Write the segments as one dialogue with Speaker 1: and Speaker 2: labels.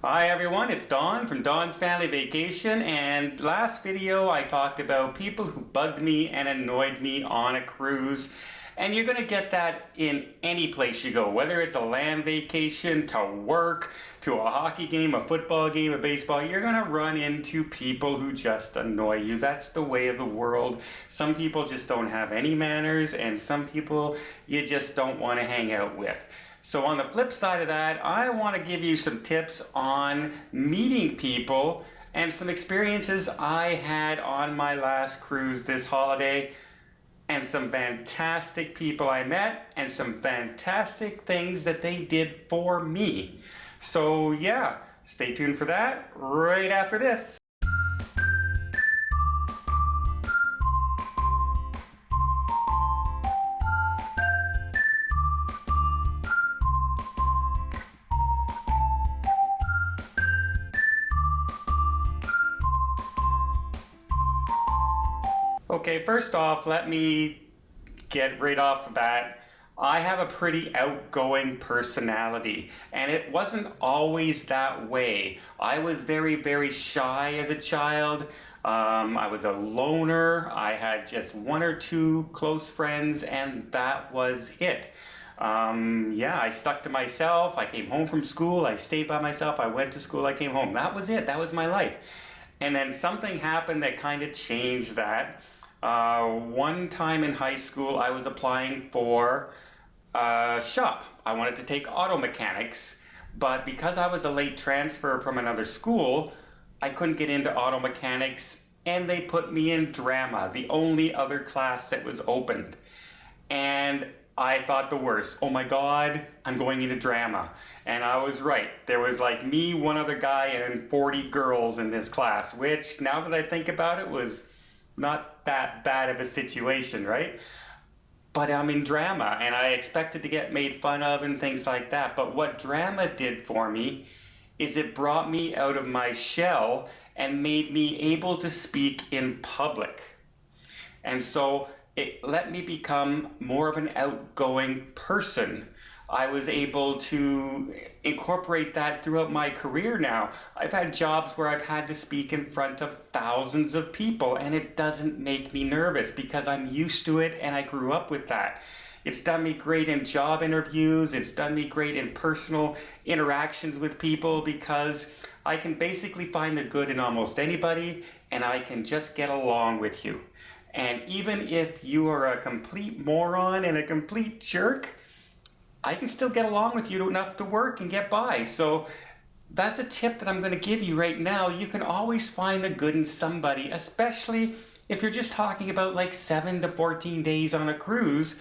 Speaker 1: Hi everyone, it's Don from Don's Family Vacation, and last video I talked about people who bugged me and annoyed me on a cruise. And you're going to get that in any place you go, whether it's a land vacation, to work, to a hockey game, a football game, a baseball. You're going to run into people who just annoy you. That's the way of the world. Some people just don't have any manners, and some people you just don't want to hang out with. So on the flip side of that, I want to give you some tips on meeting people and some experiences I had on my last cruise this holiday, and some fantastic people I met and some fantastic things that they did for me. So yeah, stay tuned for that right after this. Okay, first off, let me get right off the bat. I have a pretty outgoing personality, and it wasn't always that way. I was very shy as a child. I was a loner. I had just one or two close friends, and that was it. Yeah, I stuck to myself. I came home from school. I stayed by myself. I went to school. I came home. That was it. That was my life. And then something happened that kind of changed that. One time in high school, I was applying for a shop. I wanted to take auto mechanics, but because I was a late transfer from another school, I couldn't get into auto mechanics, and they put me in drama, the only other class that was opened. And I thought the worst. Oh my God, I'm going into drama. And I was right. There was like me, one other guy, and 40 girls in this class, which now that I think about it was not that bad of a situation, right? But I'm in drama, and I expected to get made fun of and things like that. But what drama did for me is it brought me out of my shell and made me able to speak in public. And so it let me become more of an outgoing person. I was able to incorporate that throughout my career now. I've had jobs where I've had to speak in front of thousands of people, and it doesn't make me nervous because I'm used to it and I grew up with that. It's done me great in job interviews. It's done me great in personal interactions with people because I can basically find the good in almost anybody, and I can just get along with you. And even if you are a complete moron and a complete jerk, I can still get along with you enough to work and get by. So that's a tip that I'm going to give you right now. You can always find the good in somebody, especially if you're just talking about like 7 to 14 days on a cruise.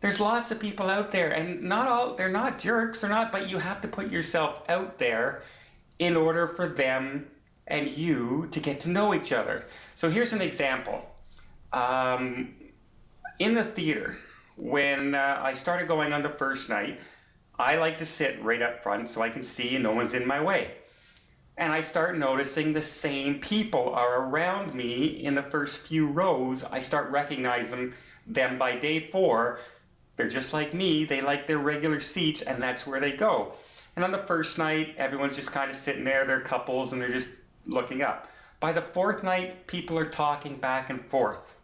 Speaker 1: There's lots of people out there, and not all, they're not jerks, they're not, but you have to put yourself out there in order for them and you to get to know each other. So here's an example. In the theater, when I started going on the first night, I like to sit right up front so I can see and no one's in my way. And I start noticing the same people are around me in the first few rows. I start recognizing them by day 4. They're just like me. They like their regular seats, and that's where they go. And on the first night, everyone's just kind of sitting there. They're couples and they're just looking up. By the 4th night, people are talking back and forth.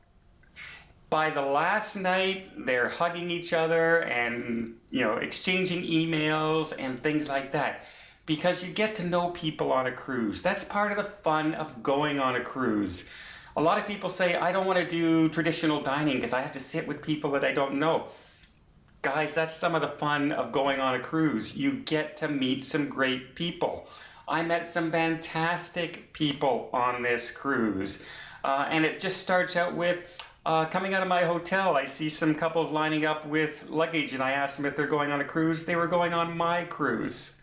Speaker 1: By the last night, they're hugging each other and, exchanging emails and things like that. Because you get to know people on a cruise. That's part of the fun of going on a cruise. A lot of people say, I don't want to do traditional dining because I have to sit with people that I don't know. Guys, that's some of the fun of going on a cruise. You get to meet some great people. I met some fantastic people on this cruise. And it just starts out with coming out of my hotel, I see some couples lining up with luggage, and I asked them if they're going on a cruise. They were going on my cruise.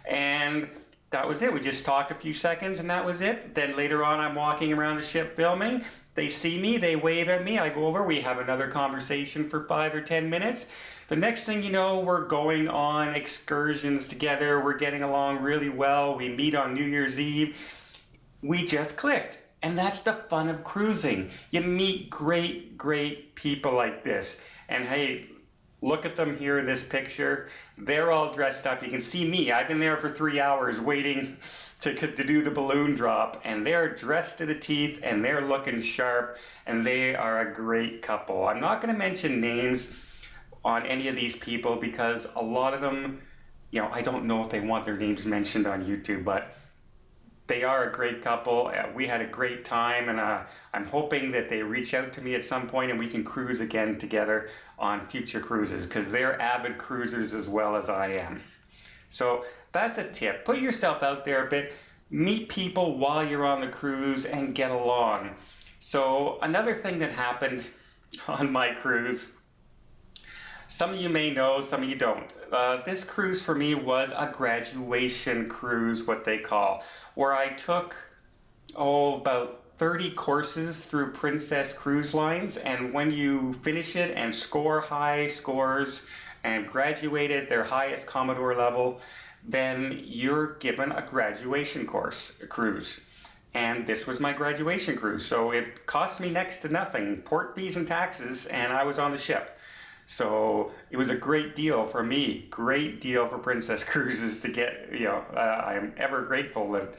Speaker 1: And that was it. We just talked a few seconds, and that was it. Then later on, I'm walking around the ship filming. They see me, they wave at me, I go over, we have another conversation for 5 or 10 minutes. The next thing you know, we're going on excursions together. We're getting along really well. We meet on New Year's Eve. We just clicked. And that's the fun of cruising. You meet great people like this. And hey, Look at them here in this picture. They're all dressed up. You can see me. I've been there for 3 hours waiting to do the balloon drop, and they're dressed to the teeth and they're looking sharp, and they are a great couple. I'm not going to mention names on any of these people because a lot of them, I don't know if they want their names mentioned on YouTube, but they are a great couple. We had a great time, and I'm hoping that they reach out to me at some point and we can cruise again together on future cruises, because they're avid cruisers as well as I am. So that's a tip. Put yourself out there a bit. Meet people while you're on the cruise and get along. So another thing that happened on my cruise, some of you may know, some of you don't. This cruise for me was a graduation cruise, what they call, where I took, about 30 courses through Princess Cruise Lines, and when you finish it and score high scores and graduate at their highest Commodore level, then you're given a graduation cruise. And this was my graduation cruise, so it cost me next to nothing, port fees and taxes, and I was on the ship. So it was a great deal for me, great deal for Princess Cruises to get, I'm ever grateful that,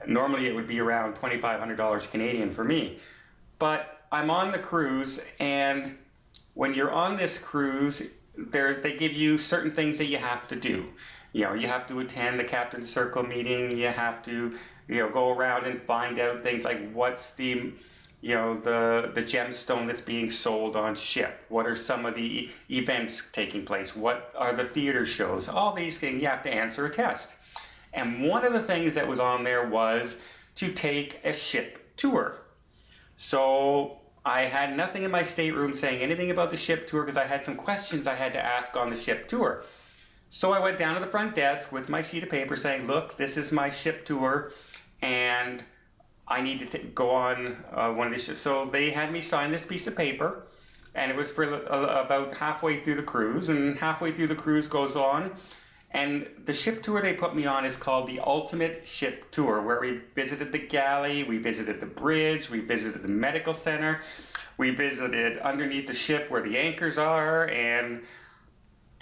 Speaker 1: normally it would be around $2,500 Canadian for me. But I'm on the cruise, and when you're on this cruise, they give you certain things that you have to do. You have to attend the Captain's Circle meeting, you have to, go around and find out things like what's the gemstone that's being sold on ship. What are some of the events taking place? What are the theater shows? All these things, you have to answer a test. And one of the things that was on there was to take a ship tour. So I had nothing in my stateroom saying anything about the ship tour because I had some questions I had to ask on the ship tour. So I went down to the front desk with my sheet of paper saying, look, this is my ship tour, and I need to go on one of these. So they had me sign this piece of paper, and it was for about halfway through the cruise, and halfway through the cruise goes on, and the ship tour they put me on is called the Ultimate Ship Tour, where we visited the galley, we visited the bridge, we visited the medical center, we visited underneath the ship where the anchors are, and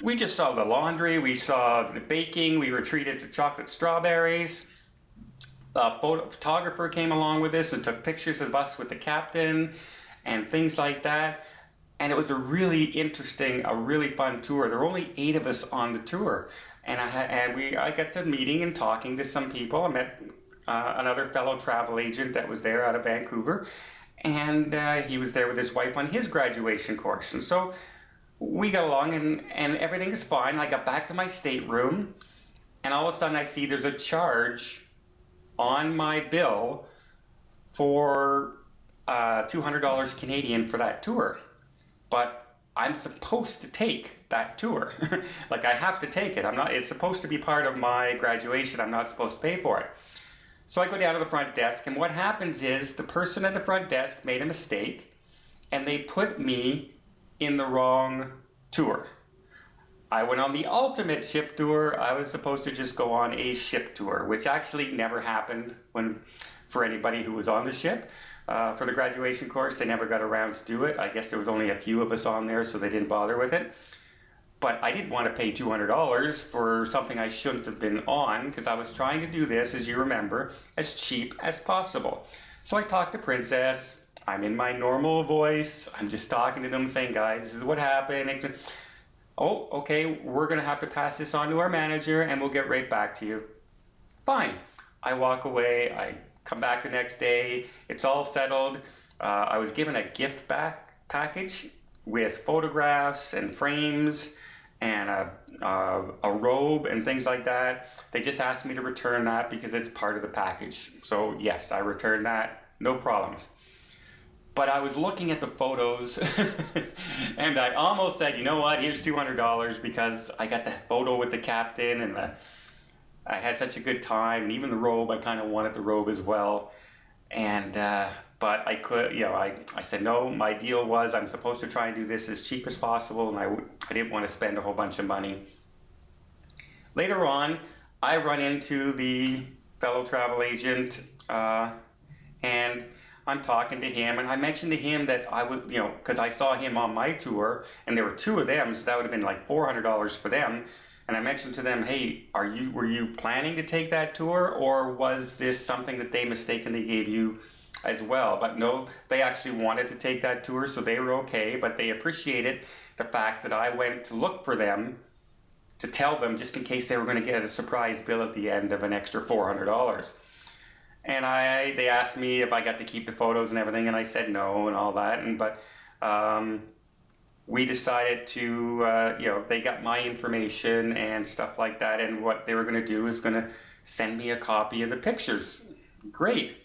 Speaker 1: we just saw the laundry, we saw the baking, we were treated to chocolate strawberries. A photographer came along with us and took pictures of us with the captain and things like that. And it was a really interesting, a really fun tour. There were only 8 of us on the tour. And I got to meeting and talking to some people. I met another fellow travel agent that was there out of Vancouver. And he was there with his wife on his graduation course. And so we got along, and everything is fine. I got back to my stateroom, and all of a sudden I see there's a charge on my bill for $200 Canadian for that tour. But I'm supposed to take that tour. Like, I have to take it. It's supposed to be part of my graduation. I'm not supposed to pay for it. So I go down to the front desk, and what happens is the person at the front desk made a mistake, and they put me in the wrong tour. I went on the Ultimate Ship Tour. I was supposed to just go on a ship tour, which actually never happened for anybody who was on the ship. For the graduation course, they never got around to do it. I guess there was only a few of us on there, so they didn't bother with it. But I didn't want to pay $200 for something I shouldn't have been on, because I was trying to do this, as you remember, as cheap as possible. So I talked to Princess. I'm in my normal voice. I'm just talking to them saying, guys, this is what happened. Oh, okay, we're going to have to pass this on to our manager and we'll get right back to you. Fine. I walk away. I come back the next day. It's all settled. I was given a gift package with photographs and frames and a robe and things like that. They just asked me to return that because it's part of the package. So yes, I returned that. No problems. But I was looking at the photos and I almost said, you know what, here's $200 because I got the photo with the captain and I had such a good time, and even the robe, I kind of wanted the robe as well. And but I could, I said, no, my deal was I'm supposed to try and do this as cheap as possible, and I didn't want to spend a whole bunch of money. Later on, I run into the fellow travel agent and I'm talking to him, and I mentioned to him that I would, you know, because I saw him on my tour, and there were two of them, so that would have been like $400 for them. And I mentioned to them, hey, were you planning to take that tour, or was this something that they mistakenly gave you as well? But no, they actually wanted to take that tour, so they were okay, but they appreciated the fact that I went to look for them to tell them just in case they were going to get a surprise bill at the end of an extra $400. And they asked me if I got to keep the photos and everything, and I said no and all that. But we decided to, you know, they got my information and stuff like that, and what they were going to do is going to send me a copy of the pictures. Great.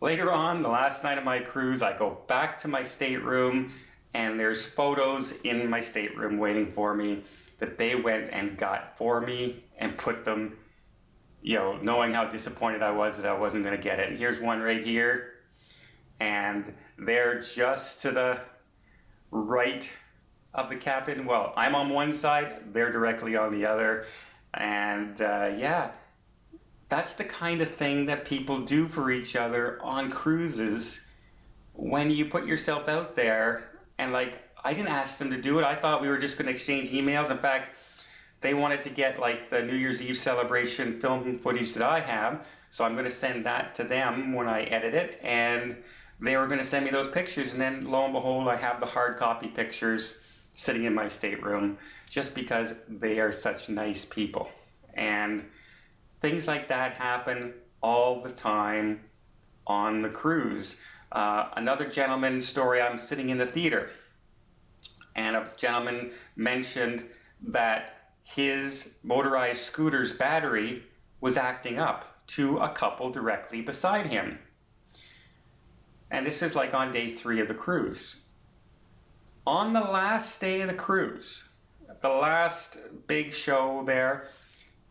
Speaker 1: Later on, the last night of my cruise, I go back to my stateroom, and there's photos in my stateroom waiting for me that they went and got for me and put them, you know, knowing how disappointed I was that I wasn't going to get it. And here's one right here, and they're just to the right of the captain. Well, I'm on one side, they're directly on the other, and yeah, that's the kind of thing that people do for each other on cruises when you put yourself out there. And like, I didn't ask them to do it. I thought we were just going to exchange emails. In fact, they wanted to get like the New Year's Eve celebration film footage that I have, so I'm going to send that to them when I edit it, and they were going to send me those pictures, and then lo and behold, I have the hard copy pictures sitting in my stateroom, just because they are such nice people. And things like that happen all the time on the cruise. Another gentleman's story, I'm sitting in the theater, and a gentleman mentioned that his motorized scooter's battery was acting up to a couple directly beside him. And this is like on day 3 of the cruise. On the last day of the cruise, the last big show there,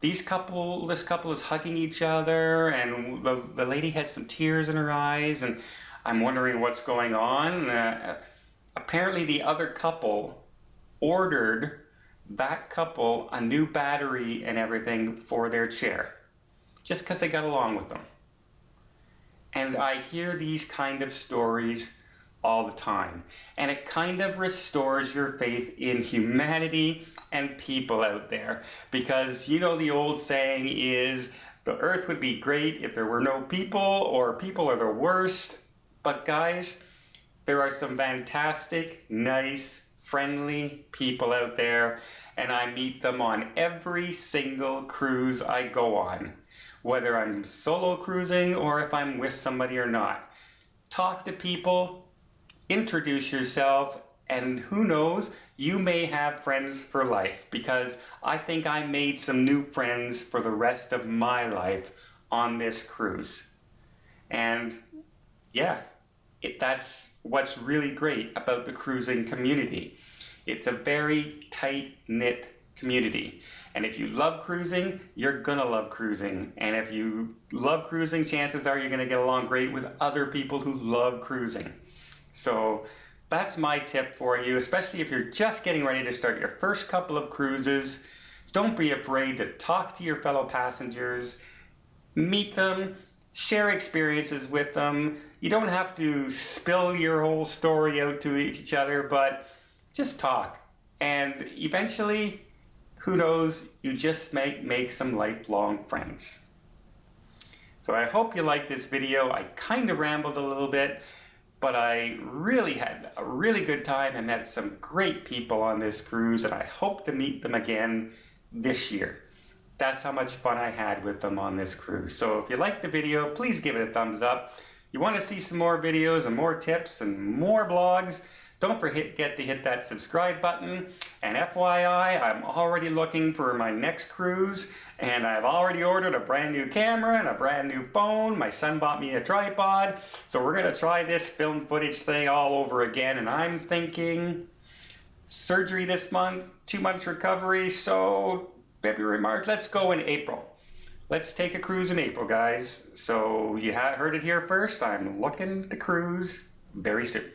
Speaker 1: this couple is hugging each other, and the lady has some tears in her eyes, and I'm wondering what's going on. Apparently the other couple ordered that couple a new battery and everything for their chair, just because they got along with them. And I hear these kind of stories all the time, and it kind of restores your faith in humanity and people out there, because you know the old saying is, the earth would be great if there were no people, or people are the worst. But guys, there are some fantastic, nice, friendly people out there, and I meet them on every single cruise I go on, whether I'm solo cruising or if I'm with somebody or not. Talk to people, introduce yourself, and who knows, you may have friends for life, because I think I made some new friends for the rest of my life on this cruise. And yeah, that's what's really great about the cruising community. It's a very tight-knit community. And if you love cruising, you're gonna love cruising. And if you love cruising, chances are you're gonna get along great with other people who love cruising. So that's my tip for you, especially if you're just getting ready to start your first couple of cruises. Don't be afraid to talk to your fellow passengers, meet them, share experiences with them. You don't have to spill your whole story out to each other, but just talk. And eventually, who knows, you just might make some lifelong friends. So I hope you liked this video. I kind of rambled a little bit, but I really had a really good time and met some great people on this cruise, and I hope to meet them again this year. That's how much fun I had with them on this cruise. So if you liked the video, please give it a thumbs up. You want to see some more videos and more tips and more blogs, don't forget to hit that subscribe button. And FYI, I'm already looking for my next cruise, and I've already ordered a brand new camera and a brand new phone. My son bought me a tripod, so we're gonna try this film footage thing all over again. And I'm thinking surgery this month, 2 months recovery, so February, March, let's go in April. Let's take a cruise in April, guys. So you heard it here first. I'm looking to cruise very soon.